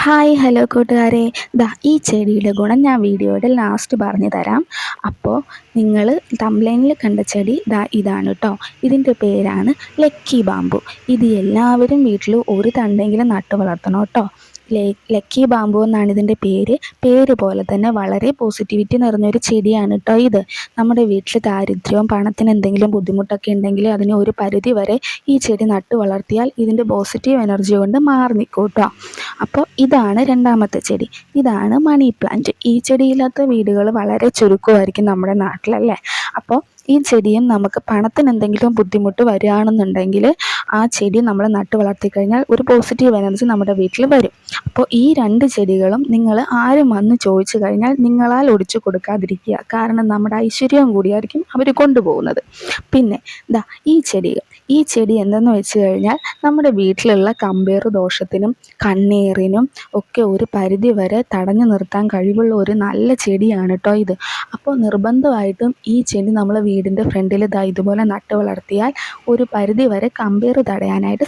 Hi hello കൂട്ടുകാരെ, ഈ ചെടിയുടെ ഗുണം ഞാൻ വീഡിയോയുടെ ലാസ്റ്റ് പറഞ്ഞു തരാം. അപ്പോൾ നിങ്ങൾ തംബ്ലൈനിൽ കണ്ട ചെടി ഇതാണ് കേട്ടോ. ഇതിൻ്റെ പേരാണ് ലക്കി ബാമ്പു. ഇത് എല്ലാവരും വീട്ടിൽ ഒരു തണ്ടെങ്കിലും നട്ടു വളർത്തണം കേട്ടോ. ലക്കി ബാമ്പു എന്നാണ് ഇതിൻ്റെ പേര് പോലെ തന്നെ വളരെ പോസിറ്റിവിറ്റി നിറഞ്ഞൊരു ചെടിയാണ് കേട്ടോ ഇത്. നമ്മുടെ വീട്ടിൽ ദാരിദ്ര്യവും പണത്തിന് എന്തെങ്കിലും ബുദ്ധിമുട്ടൊക്കെ ഉണ്ടെങ്കിൽ അതിന് ഒരു പരിധി വരെ ഈ ചെടി നട്ടു വളർത്തിയാൽ ഇതിൻ്റെ പോസിറ്റീവ് എനർജി കൊണ്ട് മാറി നിൽക്കും കേട്ടോ. അപ്പോൾ ഇതാണ് രണ്ടാമത്തെ ചെടി. ഇതാണ് മണി പ്ലാന്റ്. ഈ ചെടിയില്ലാത്ത വീടുകൾ വളരെ ചുരുക്കമായിരിക്കും നമ്മുടെ നാട്ടിലല്ലേ. അപ്പോൾ ഈ ചെടിയും നമുക്ക് പണത്തിന് എന്തെങ്കിലും ബുദ്ധിമുട്ട് വരികയാണെന്നുണ്ടെങ്കിൽ ആ ചെടി നമ്മൾ നട്ടു വളർത്തി കഴിഞ്ഞാൽ ഒരു പോസിറ്റീവ് എനർജി നമ്മുടെ വീട്ടിൽ വരും. അപ്പോൾ ഈ രണ്ട് ചെടികളും നിങ്ങൾ ആരും വന്ന് ചോദിച്ചു കഴിഞ്ഞാൽ നിങ്ങളാൽ ഒടിച്ചു കൊടുക്കാതിരിക്കുക. കാരണം നമ്മുടെ ഐശ്വര്യം കൂടിയായിരിക്കും അവർ കൊണ്ടുപോകുന്നത്. പിന്നെ ഈ ചെടി എന്തെന്ന് വെച്ച് കഴിഞ്ഞാൽ നമ്മുടെ വീട്ടിലുള്ള കമ്പേറ് ദോഷത്തിനും കണ്ണീറിനും ഒക്കെ ഒരു പരിധി വരെ തടഞ്ഞു നിർത്താൻ കഴിവുള്ള ഒരു നല്ല ചെടിയാണ് കേട്ടോ ഇത്. അപ്പോൾ നിർബന്ധമായിട്ടും ഈ ചെടി നമ്മൾ വീടിൻ്റെ ഫ്രണ്ടിൽ ഇതുപോലെ നട്ടു വളർത്തിയാൽ ഒരു പരിധി വരെ കമ്പേറ് തടയാനായിട്ട്